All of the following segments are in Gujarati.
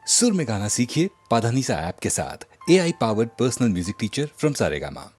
सुर में गाना सीखिए पाधानीसा ऐप के साथ। AI powered personal music teacher from Saregama.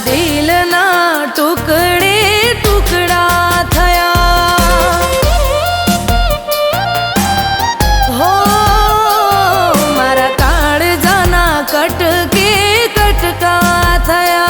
दिल ना टुकड़े टुकड़ा थया हो मारा काळजा ना कटके कटका थया।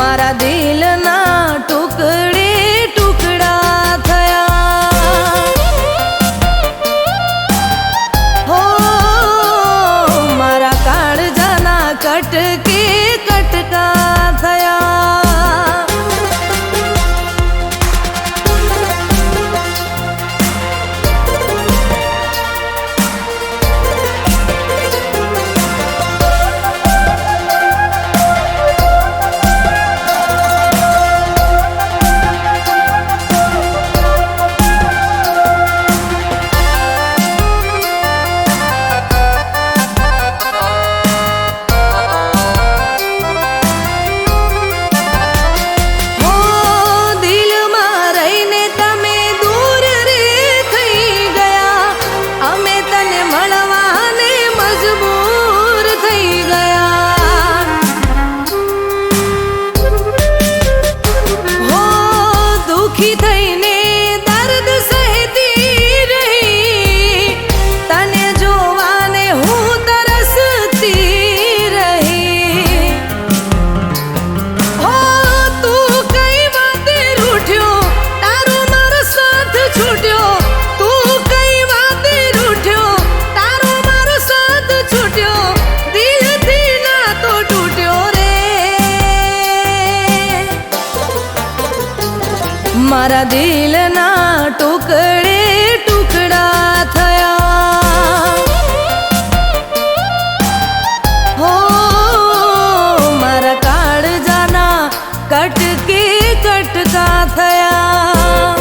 मारा दिल ना टुकड़े टुकड़ा थया हो मारा काळजा ना कटके कटका थया। मारा दिल ना टुकड़े टुकड़ा थया हो मारा काळजा ना कटके કટકા થયા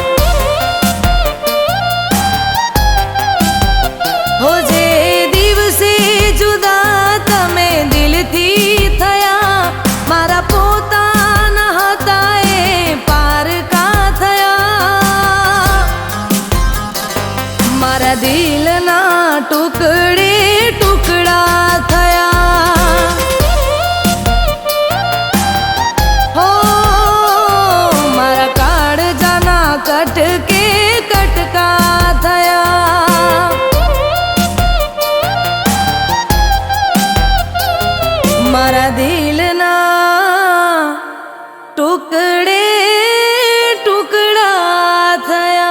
હો જે દિવસે જુદા તમે દિલથી થયા મારા પોતાના હતા એ પારકા થયા મારા દિલના ટુકડે ટુકડા થયા હો મારા કાળજાના કટકે કટકા થયા મારા દિલના ટુકડે ટુકડા થયા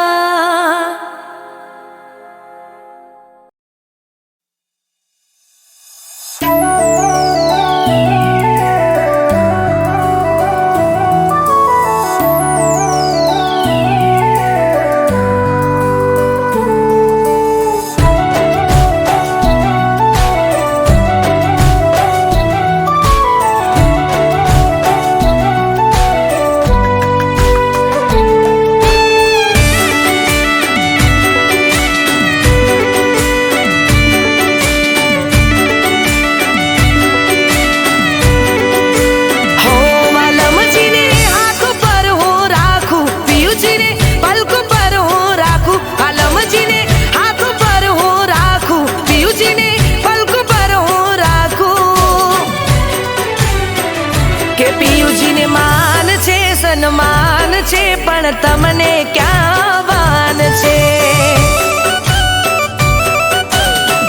સન્માન છે પણ તમને ક્યાં વાન છે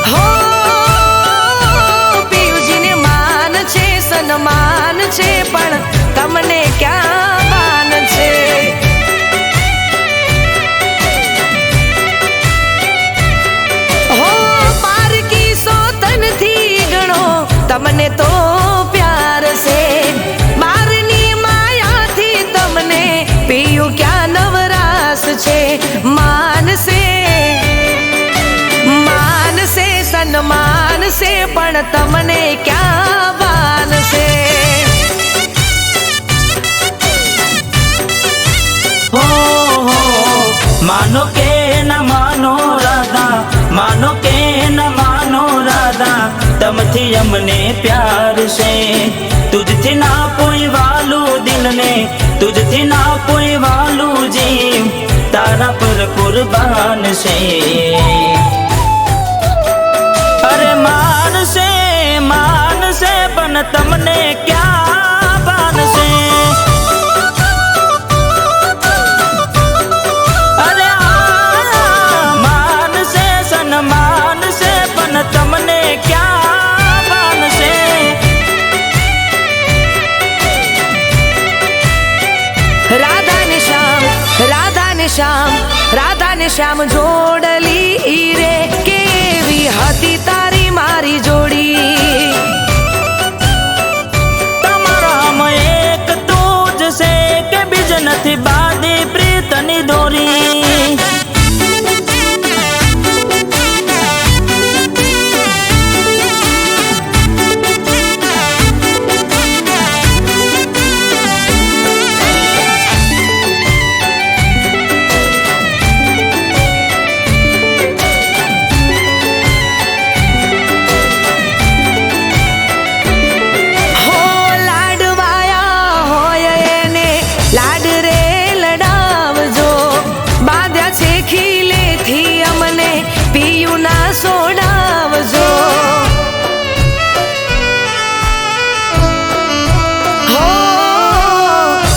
હો પિયુજીને માન છે સન્માન છે પણ તમને ક્યાં વાન છે હો પારકી સોતનથી ગણો તમને તો પ્યાર છે પિયું ક્યાં નવરાસ છે માનસે માનસે સન્માન છે પણ તમને ક્યાં વાન છે હો માનો કે ન માનો રાધા માનો કે ન માનો રાધા તમથી અમને પ્યાર છે તુજથી ના કોઈ વાલું દિલને તુજથી ના કોઈ વાલું જીવ તારા પર કુરબાન છે અરે માનસે માનસે પણ તમને ક્યાં ભાન છે અરે માનસે સન્માન છે પણ તમને ક્યાં ભાન છે રાધા ને શ્યામ જોડલી રે કેવી હતી તારી મારી જોડી તમારામાં એક તું જ છે કે બીજ નથી બાંધી પ્રીતની દોરી સોડાવજો હો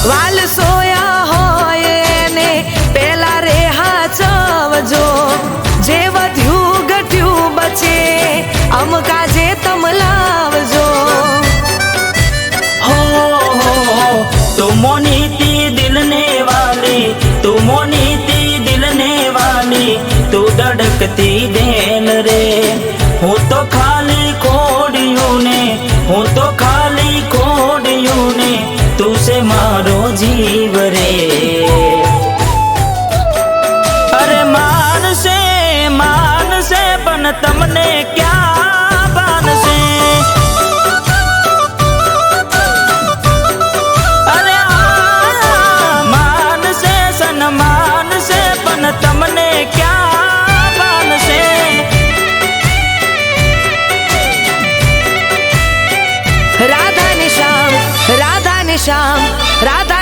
વાલ સોયા હોય એને પેલા રે હાચવજો જે વધ્યું ઘટ્યું બચે અમકા જે તમ લાવજો હો તું મોનીતી દિલને વાલી તું મોનીતી દિલને વાલી તું ધડકતી દેલ રે હું તો ખાલી ખોડિયું ને હું તો ખાલી ખોડિયું ને તું છે મારો જીવ રે અરે માનસે માનસે પણ તમને ક્યાં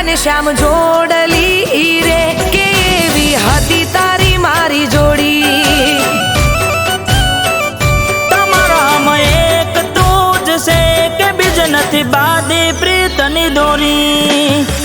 ને શ્યામ જોડલી રે કેવી હતી તારી મારી જોડી તમારામાં એક તું જ છે કે બીજ નથી બાદી પ્રીતની દોરી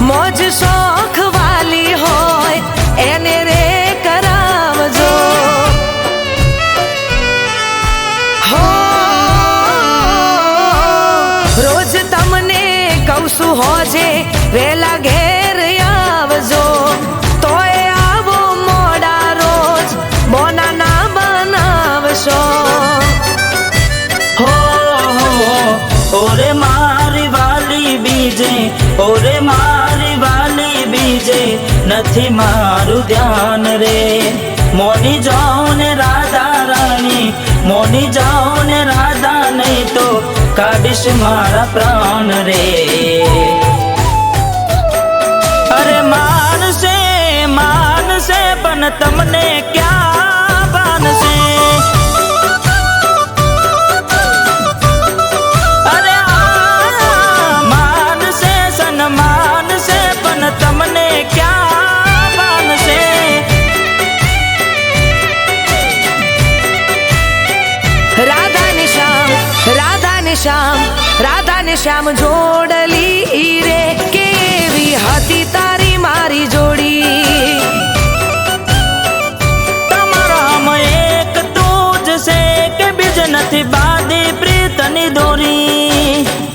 મોજ શોખ વાલી હોય એને રે કરાવજો હો રોજ તમને કહું છું હોજે વેલા ઘેર આવજો તોય આવો મોડા રોજ બોના ના બનાવશો હો ઓરે મારી વાલી બીજે ઓરે મારી વાલી બીજે નથી મારું ધ્યાન રે મોની જાઓ ને રાધા રાણી મોની જાઓ ને રાધા નહીં તો કાઢીશ મારા પ્રાણ રે અરે માનસે માનસે પણ તમને ક્યાં બાનશે તમને ક્યાં માનશે રાધા ને શ્યામ રાધા ને શ્યામ રાધા ને શ્યામ જોડલી રે કેવી હતી તારી મારી જોડી તમારામાં એક તું જ છે કે બીજ નથી બાદી પ્રીતની દોરી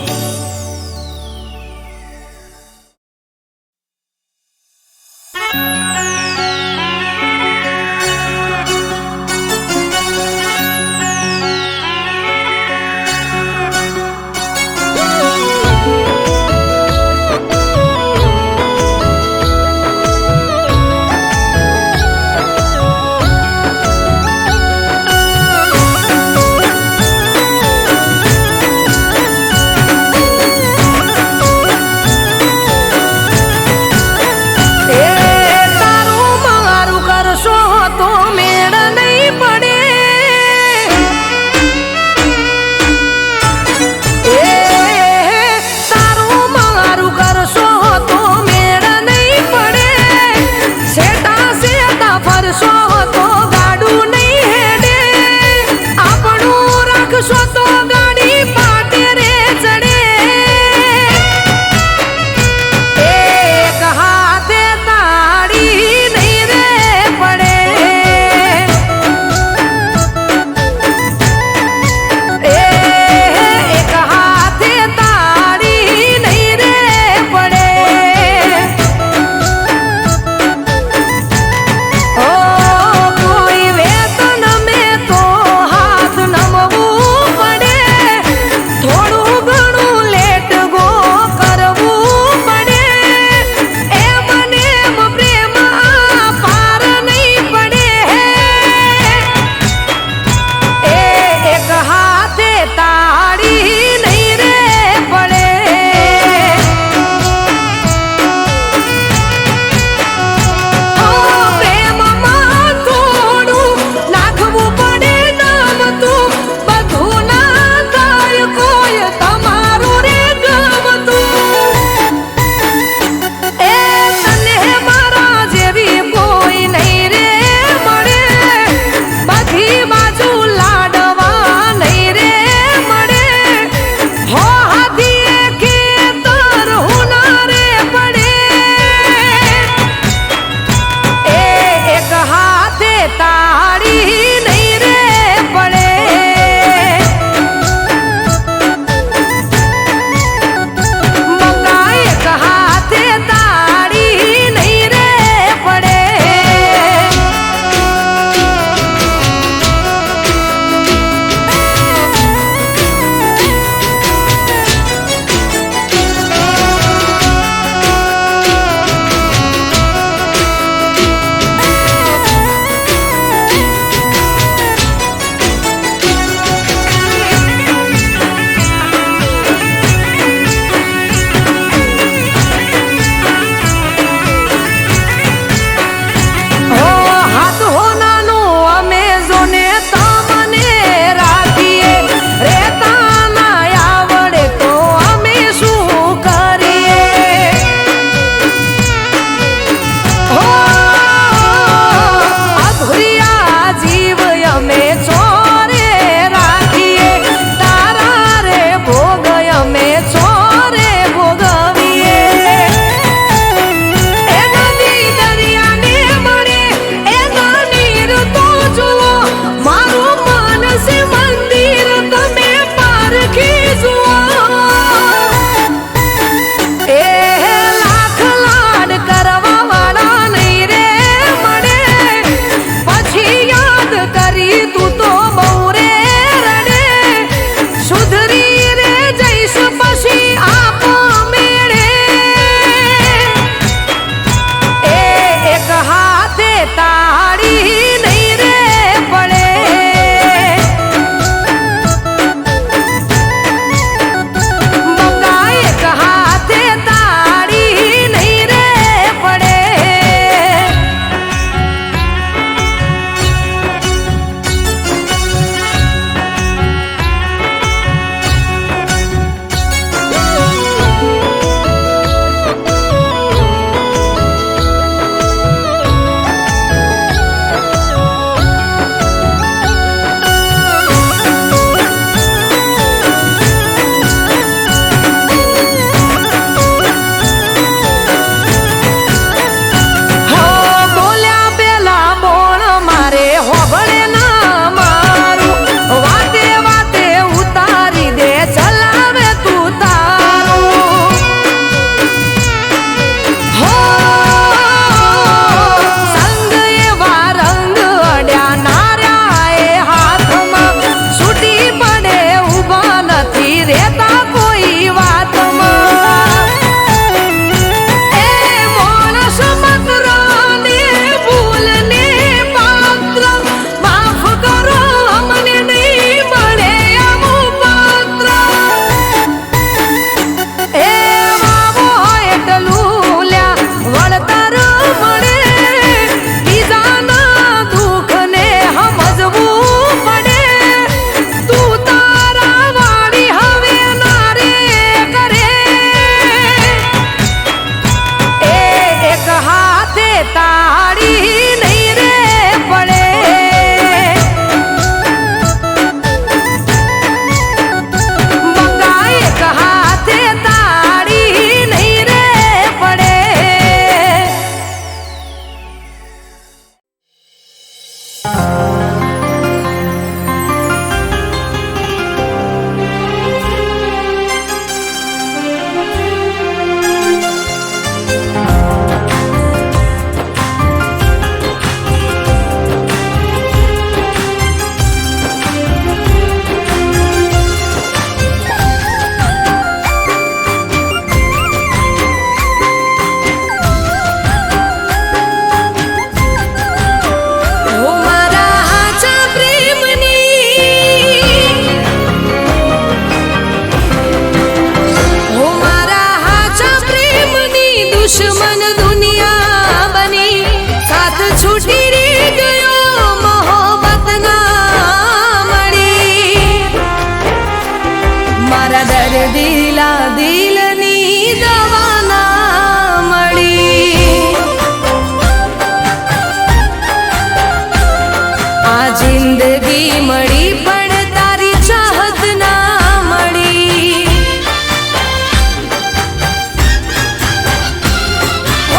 જિંદગી મળી પણ તારી ચાહત ના મળી.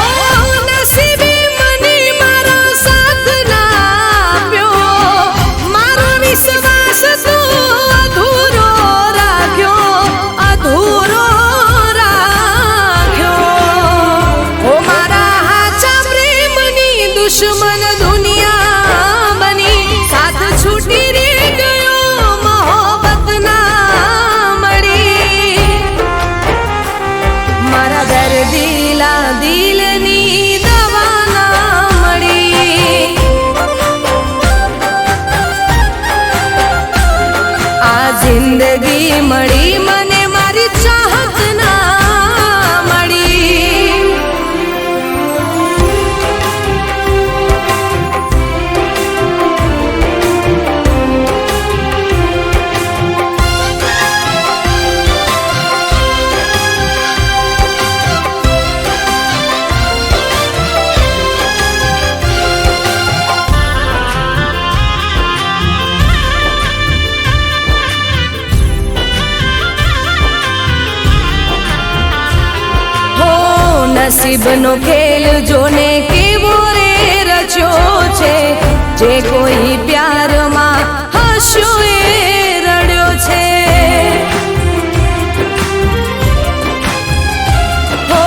ઓ નસીબે મને મારો સાથ ના આપ્યો, મારો વિશ્વાસ તું અધૂરો રાખ્યો, અધૂરો રાખ્યો. ઓ મારા હાચા પ્રેમની દુશ્મન દુનિયા બની, સાથ છૂટી રે ગયો મોહબ્બત ના મળી. મારા દર્દીલા દિલની દવા ના મળી. આ જિંદગી મળી મને મારી ચાહત ના મળી. નસીબનો ખેલ જોને કેવો રે રચ્યો છે, જે કોઈ પ્યારમાં હસ્યો એ રડ્યો છે. હો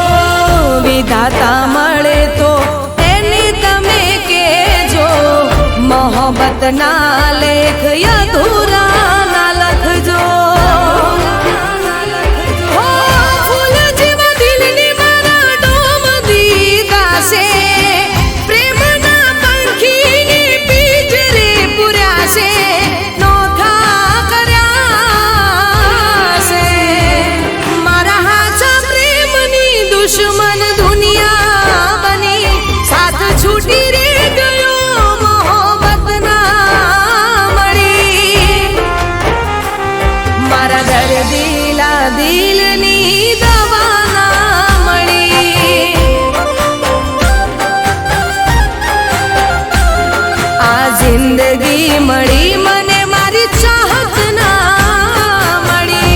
વિધાતા મળે તો એને તમે કહેજો, મોહબ્બતના લેખ અધૂરા ના લખજો. દુશ્મન દુનિયા બની, સાથ છૂટી રે ગયો મોહબ્બત ના મળી. મારા દર્દીલા દિલની દવા ના મળી. આ જિંદગી મળી મને મારી ચાહત ના મળી.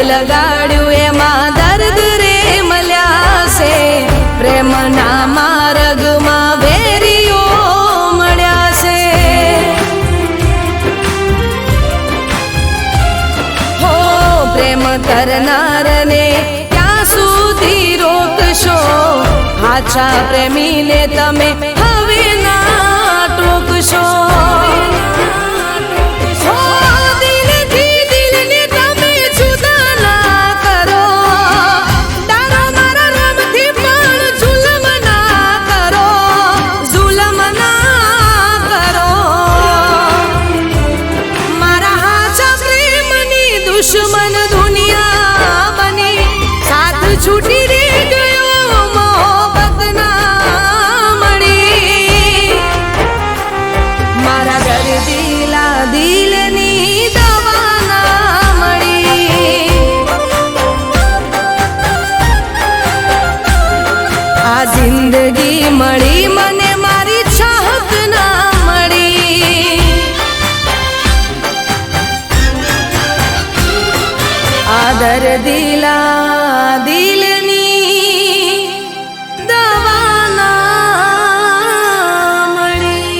લગાડ્યું એમાં દર્દ રે મળ્યા છે, પ્રેમના માર્ગમાં વેરીઓ મળ્યા છે. હો પ્રેમ કરનારને ક્યાં સુધી રોકશો, હાચા પ્રેમીને તમે હવે ના ટોકશો. દુશ્મન દુનિયા બની, સાથ છૂટી રે ગયો મોહબ્બત ના મળી. મારા દર્દીલા દિલની દવા ના મળી. આ જિંદગી મળી મને મારી ચાહત ના મળી. આ દર્દીલા દિલની દવા ના મળી.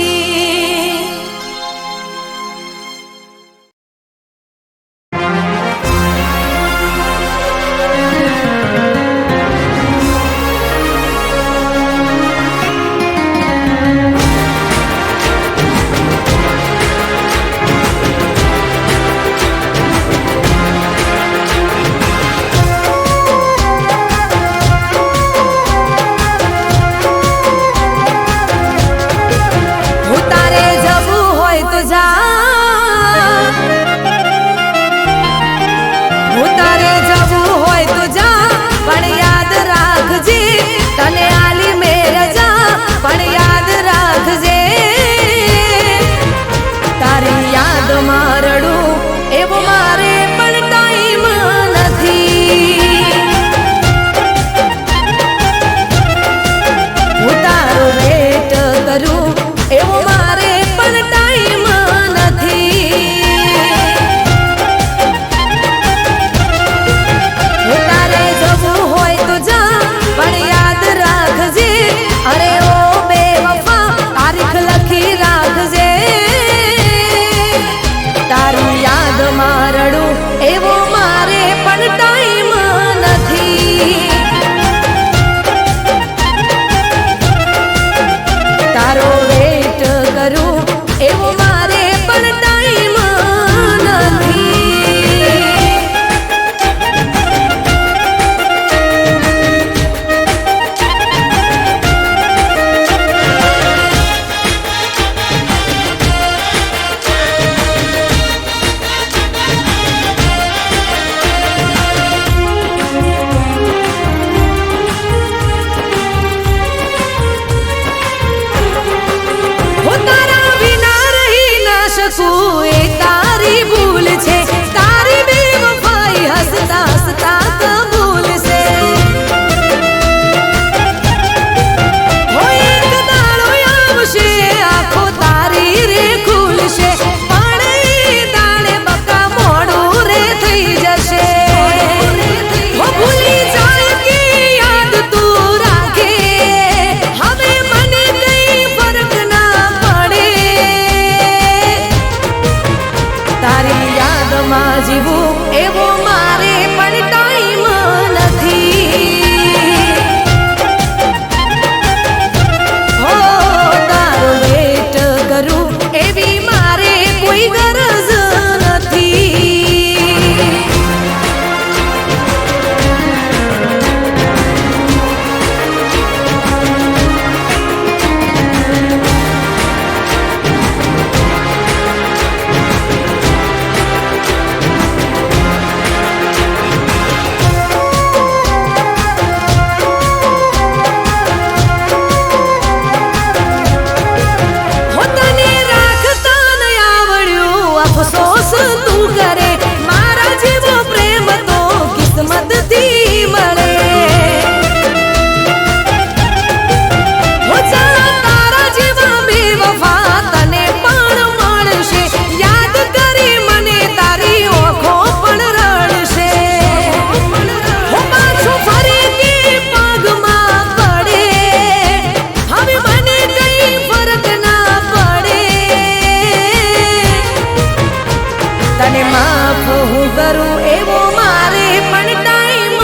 તને માફ હું કરું એવો મારે પણ ટાઈમ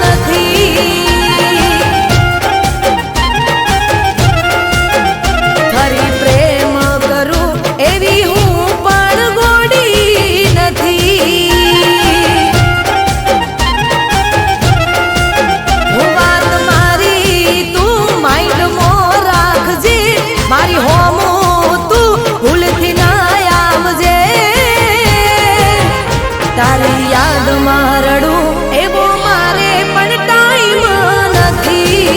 નથી. ફરી પ્રેમ કરું એવી હું પણ ગોડી નથી. હું વાત મારી તું માઇન્ડમાં રાખજે, મારી હોમું તું ભૂલથી ના આવજે. તારી યાદમાં રડું એવો મારે પણ ટાઈમ નથી.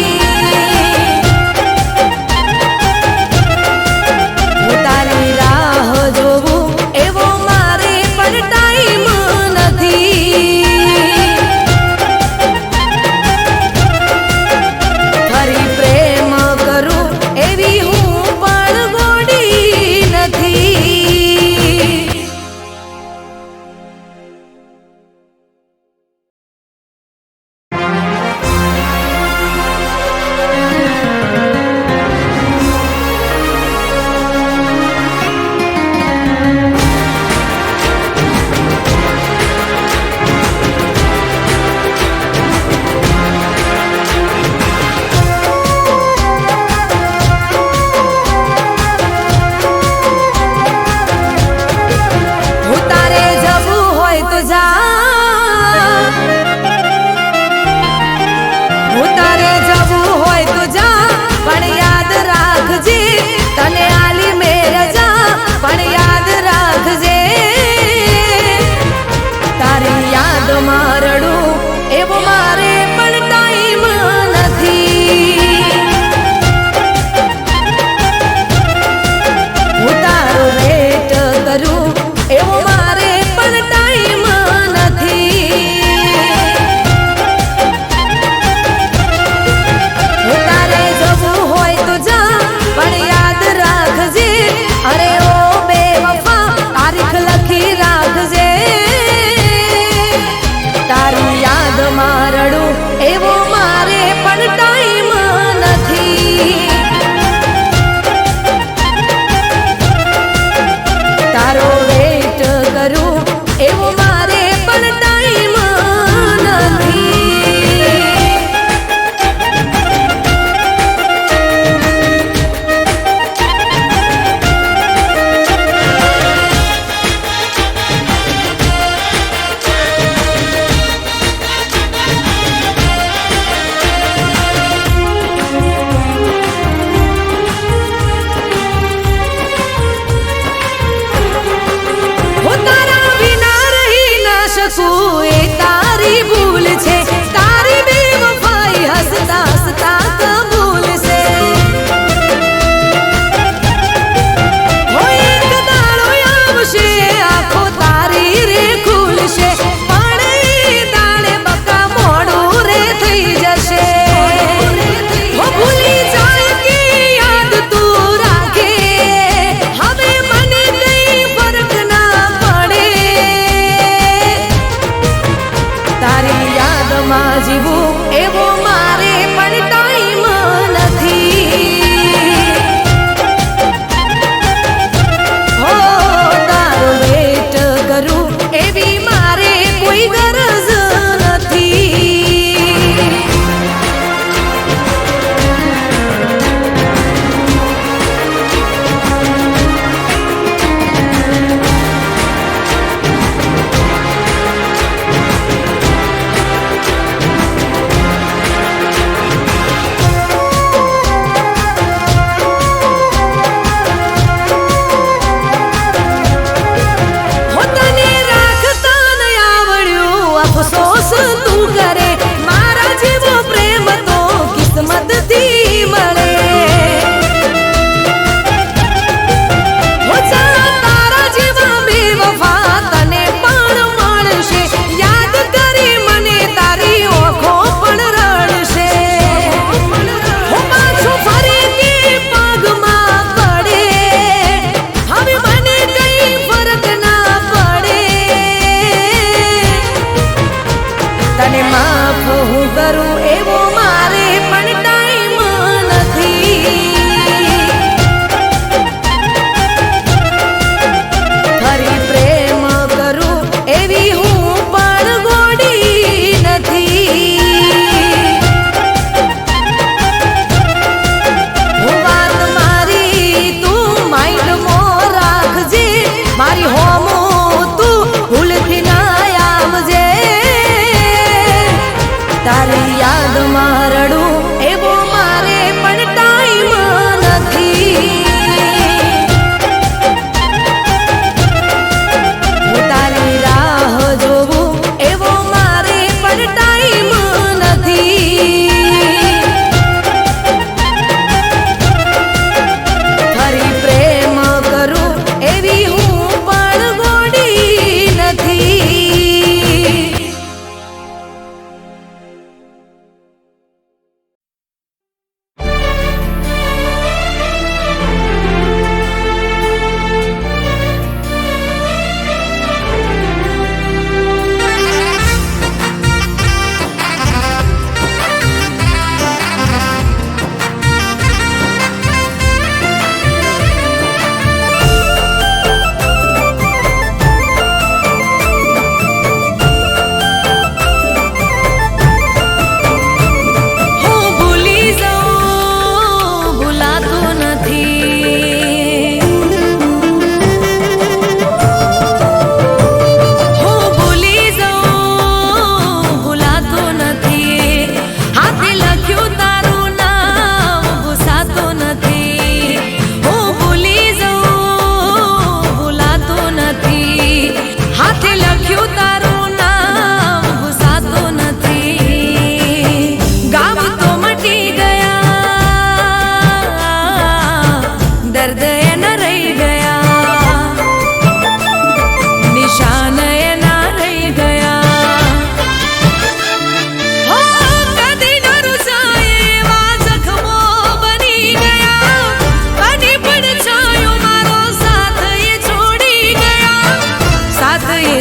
હું તારી રાહ જોવું એવો મારે પણ ટાઈમ નથી. ફરી પ્રેમ કરું એવી હું પણ ગોડી નથી.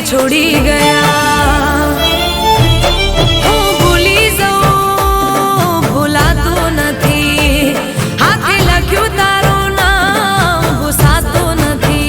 છોડી ગયા હું ભૂલી જાઉં ભૂલાતું નથી હાથે લખ્યું તારું નામ ભૂસાતું નથી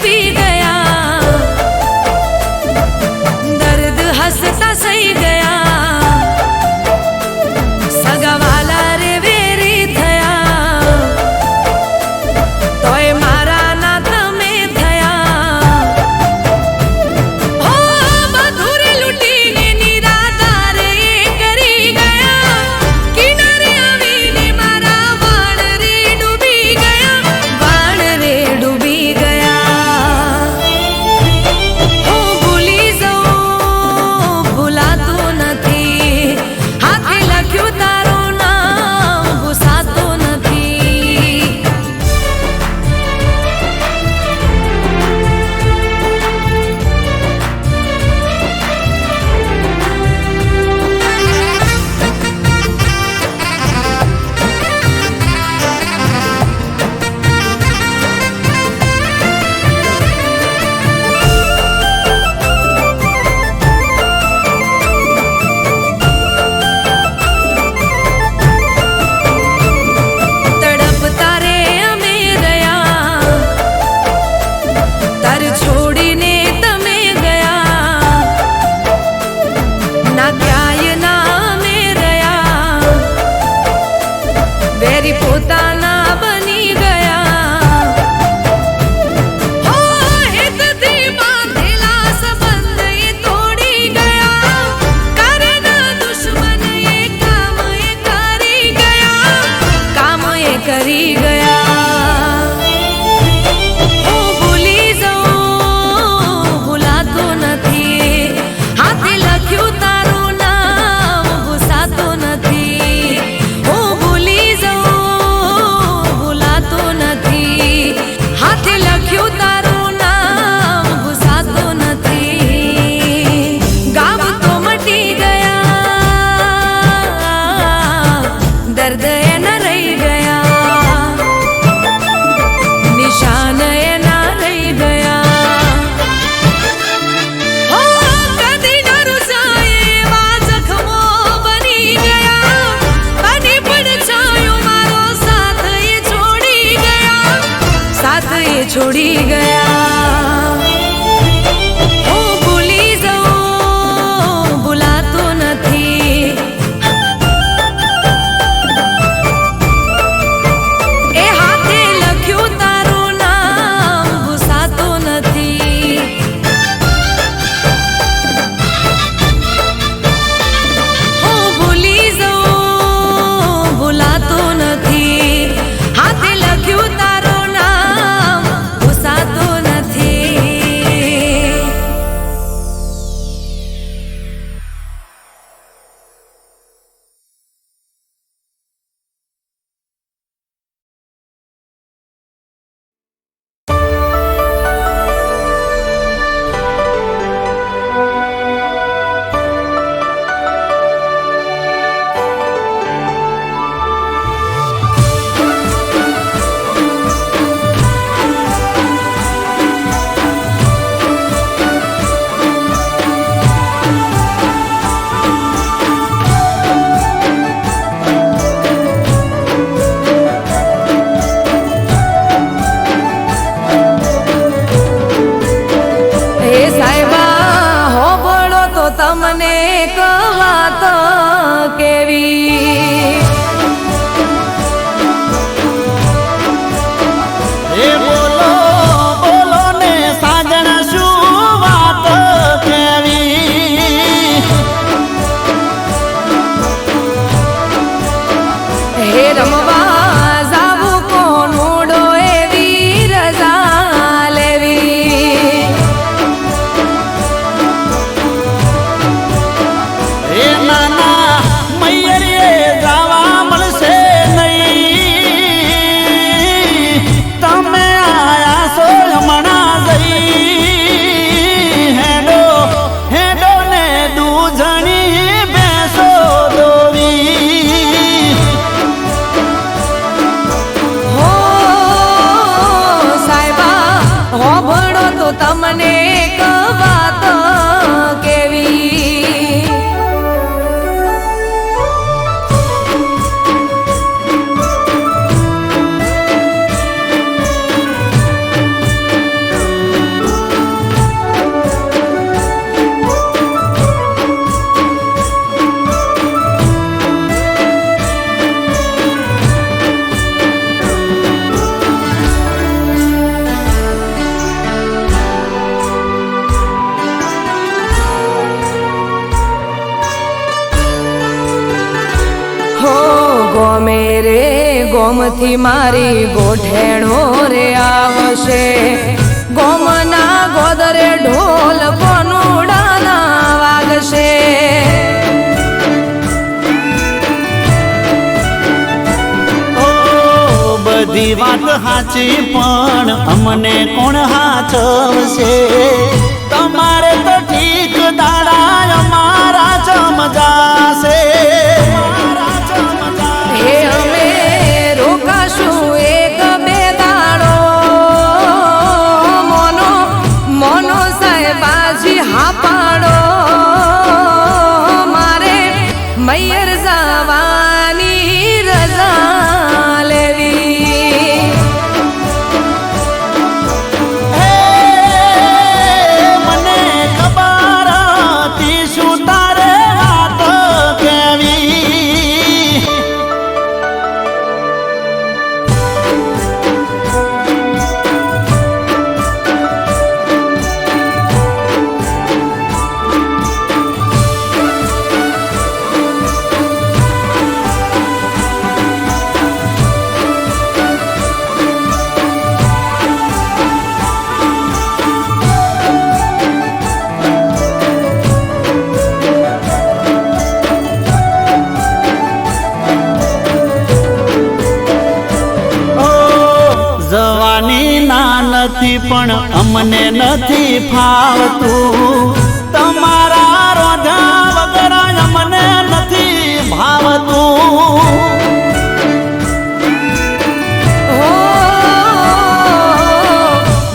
पी गया दर्द हंसता सही गया सगावाला रे वेरी थया तोय मारा ना તમે થયા હો મધુરે લૂટીને નિરાધાર એ કરી ગયા કિનારે આવીને મારા વાણ રે ડૂબી ગયા પોતાના બની ગયા હો હિતથી બાંધેલા સંબંધ એ તોડી ગયા કરના દુશ્મન એ કામ એ કરી ગયા હું ભૂલી જાઉં ભૂલાતું નથી હાથે લખ્યું તારું નામ ભૂસાતું નથી હું ભૂલી હાથે લખ્યું તારું નામ ભૂસાતું નથી ગામ તો મટી ગયા દર્દ એના રહી ગયા નિશાન એના રહી ગયા હો કદી ન રૂસાય એવા જખમો બની ગયા બની પડછાયો મારો સાથ એ છોડી ગયા હું ભૂલી જાઉં ભૂલાતું નથી એ હાથે લખ્યું તારું નામ ભૂસાતું નથી હું ભૂલી જાઉં ભૂલાતું નથી હાથે લખ્યું તારું નામ ભૂસાતું નથી ગોમથી મારી ગોઠેણો રે આવશે ગોમના ગોદરે ઢોલ કોનુડાના વાગશે બધી વાત સાચી પણ અમને કોણ હાચવશે તમારે તો ઠીક દાડા અમારા જમજાશે હે અમે રોકાશું એક બે દાડો મોનો મોનો સાહેબાજી હા પાડો મારે મૈયર જવાની રજા લેવી મને ખબર હતી શું તારે વાત કેવી જવાની ના નથી પણ અમને નથી ફાવતું તમારા રોજા વગર અમને નથી ભાવતું હો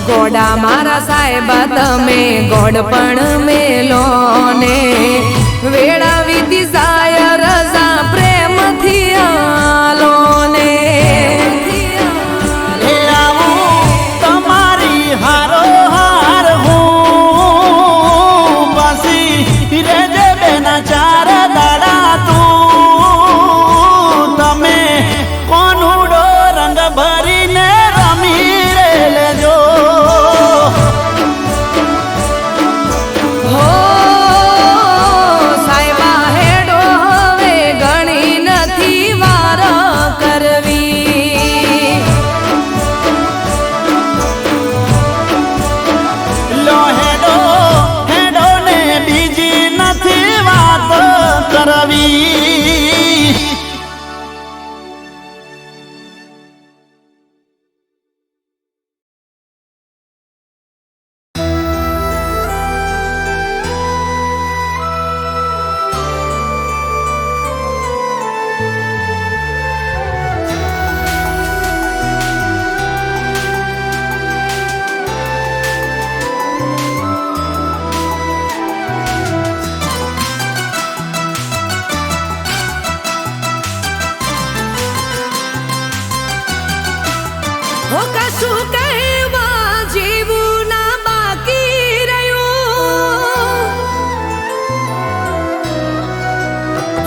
ગોડા મારા સાહેબ તમે ગોડ પણ મેલો ને વેળા વિધિ સાય રજા પ્રેમથી આલો ને એ આવું તમારી હારો હાર હું પાછી રેજે બેના ચાર દાડા તું તમે કોનુડો રંગ ભરીને રમી રે લેજો હો સાહેબા હેડો હવે ઘણી નથી વાર કરવી લો હેડો હેડો ને બીજી નથી વાત કરવી હો કશું કહેવા જેવું ના બાકી રહ્યું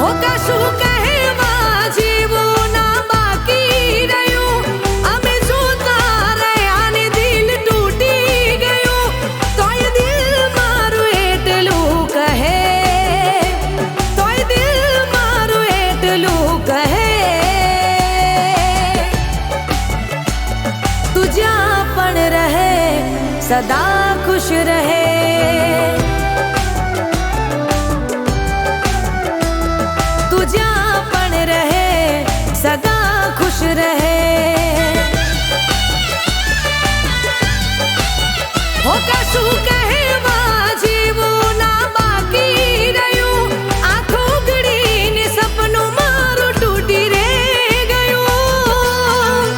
હો કશું કહેવા જેવું ના બાકી રહ્યું અમે જોતા રહ્યા ને દિલ તૂટી ગયું તોય દિલ મારું એટલું કહે તોય દિલ મારું એટલું કહે તું જ્યાં પણ રહે સદા ખુશ રહે તું જ્યાં પણ રહે સદા ખુશ રહે હો કશું કહેવા જેવું ના બાકી રહ્યું આંખો ઉઘડીને સપનું મારું તૂટી રે ગયું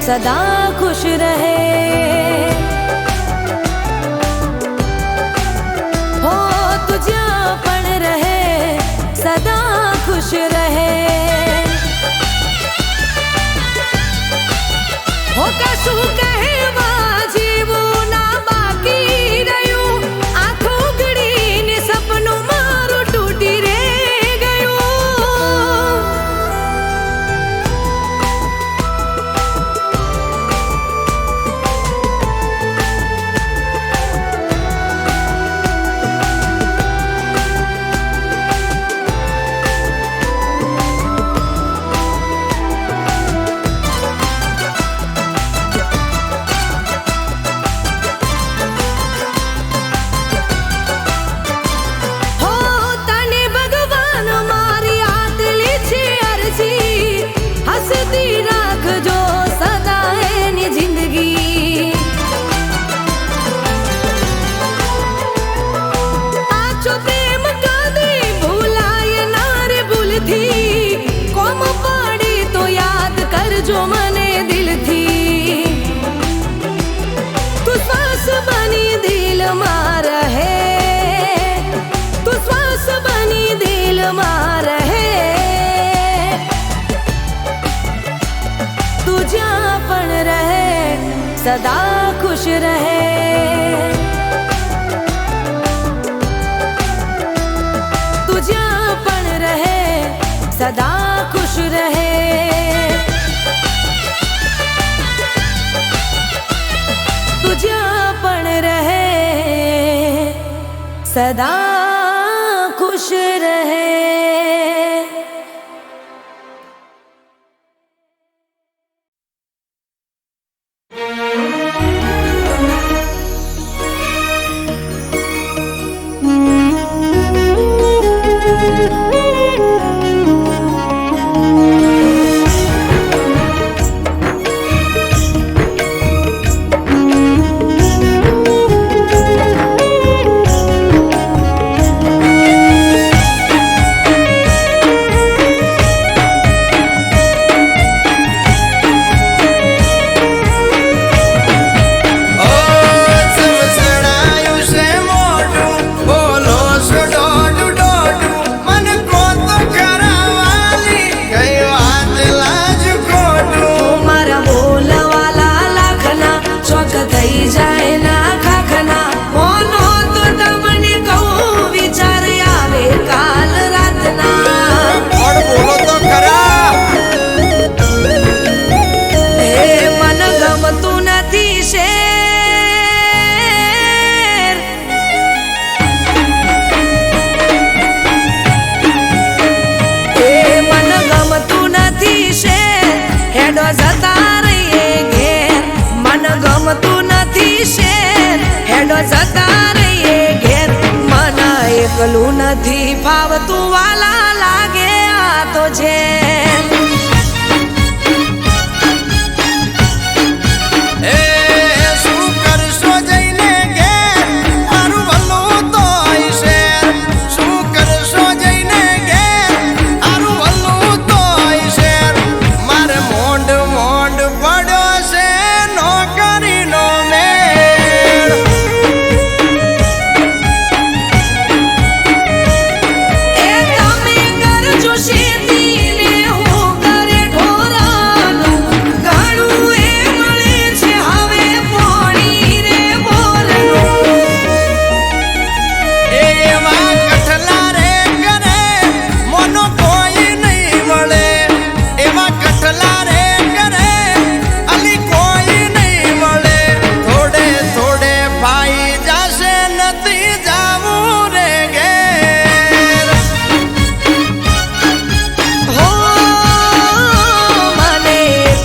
सदा खुश रहे। हो तू જ્યાં પણ રહે સદા खुश रहे। हो કશું કહેવા જેવું ના બાકી રહ્યું, આંખો ઘડીને સપનું મારું તૂટી રે ગયું। जो मने दिल थी तू श्वास बनी दिल मां रहे, तू श्वास बनी दिल मां रहे। तू જ્યાં પણ રહે सदा खुश रहे। तू જ્યાં પણ રહે सदा खुश रहे। જ્યાં પણ રહે સદા ખુશ રહે। એકલું નથી ફાવતું વાલા લાગે આ તો છે।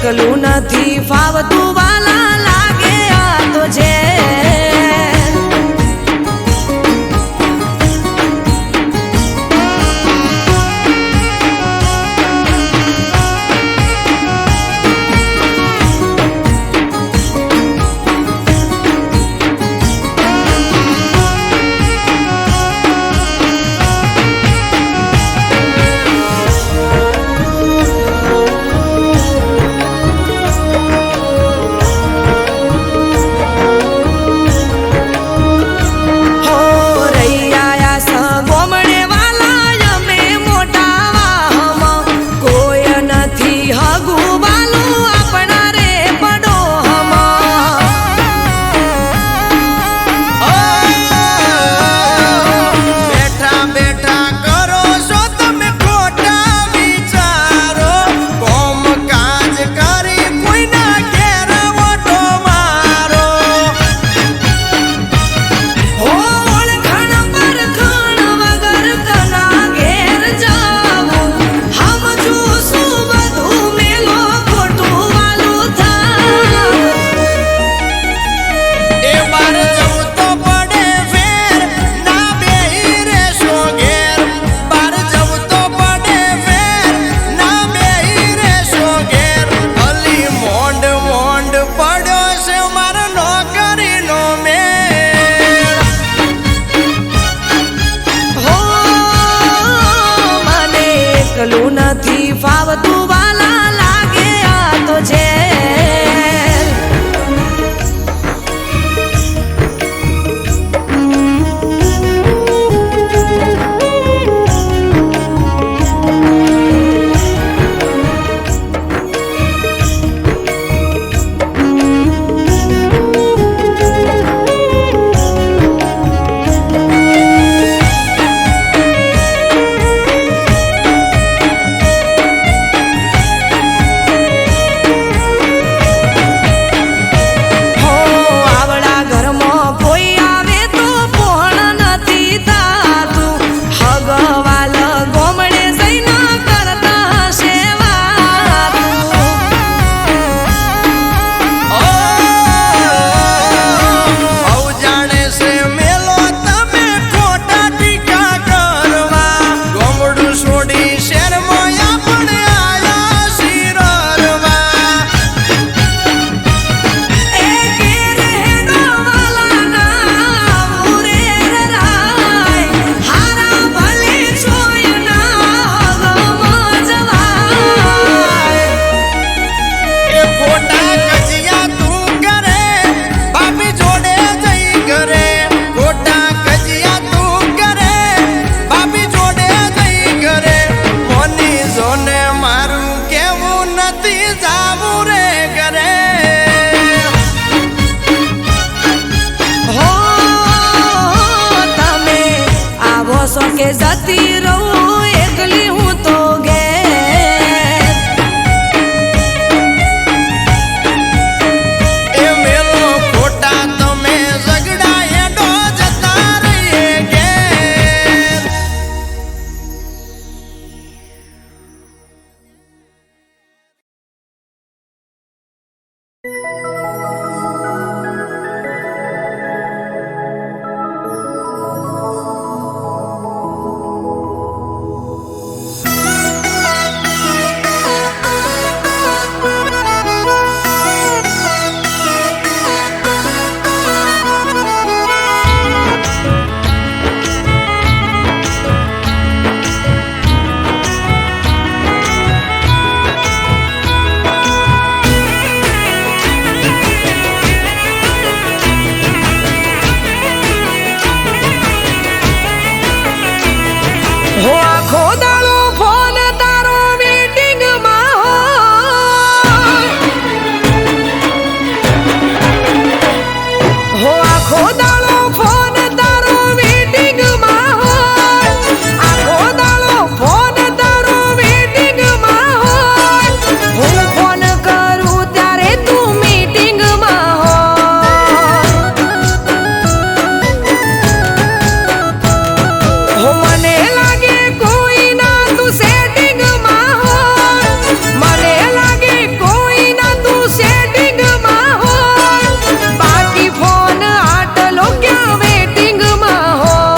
એકલું નથી ફાવતું વાલા લાગે આ તો છે। નથી જાવું રે ઘરે હો તમે આવો છો કે જતી રહું એકલી હું તો ઘેર એ મેલો ખોટા તમે ઝઘડા એડો જતા રહીએ ઘેર હો આખો દાડો ફોન તારો વેટિંગમાં હોય હો આખો દાડો ફોન તારો વેટિંગમાં હોય આખો દાડો ફોન તારો વેટિંગમાં હોય હું ફોન કરું ત્યારે તું મીટિંગમાં હોય હો મને લાગે કોઈ ના તું સેટિંગમાં હોય મને લાગે કોઈ ના તું સેટિંગમાં હોય બાકી ફોન આટલો ક્યાં વેટિંગમાં હોય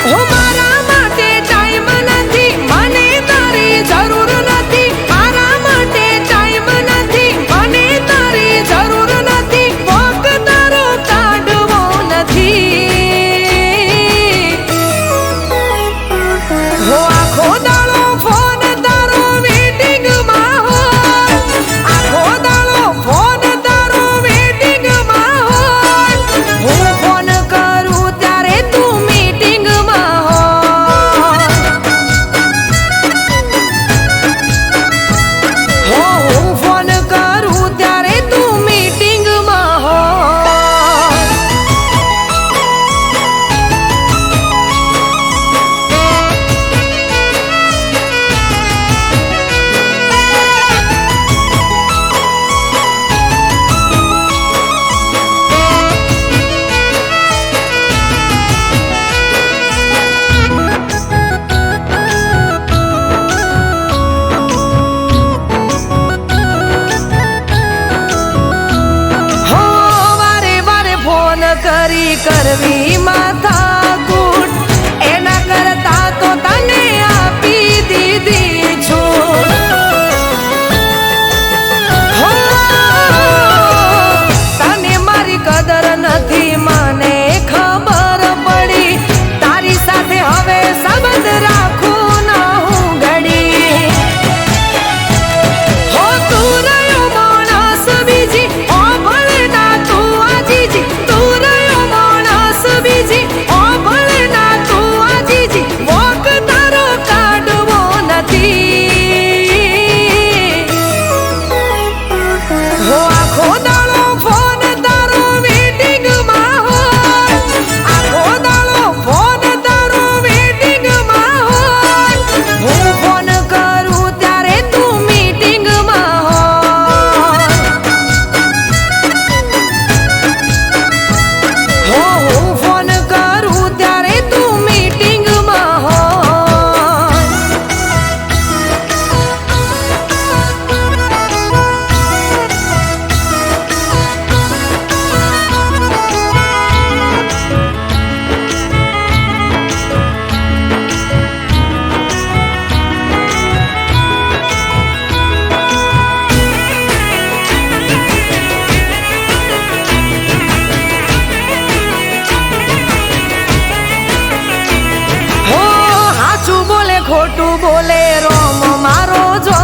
હો મારા માટે ટાઈમ નથી મને તારી જરૂર નથી મારા માટે ટાઈમ નથી મને તારી જરૂર નથી વોક તારો કાઢવો નથી હો આખો દાડો ફોન તારો વેટિંગમાં હોય આખો દાડો ફોન તારો વેટિંગમાં હોય હું ફોન કરું ત્યારે તું મીટિંગમાં હોય હો હું ફોન કરું ત્યારે તું મીટિંગમાં હોય હો વારે વારે ફોન કરી કરવી માથાકૂટ એના કરતા તો તને આપી દીધી છૂટ હો તને મારી કદર નથી મને ખબર પડી તારી સાથે હવે સંબંધ રાખું ના હું ઘડી હો તું રહ્યો માણસ બીજી ઓ ભલે ના તું આજીજી તું રહ્યો માણસ બીજી ઓ ભલે ના તું આજીજી વોક તારો કાઢવો નથી હો આખો દાડો ફોન તારો વેટિંગમાં હોય આખો દાડો ફોન તારો વેટિંગમાં હોય હું ફોન કરું ત્યારે તું મીટિંગમાં હોય હો હું ફોન કરું ત્યારે તું મીટિંગમાં હોય હો હાચું બોલે ખોટું બોલે રોમ મારો જો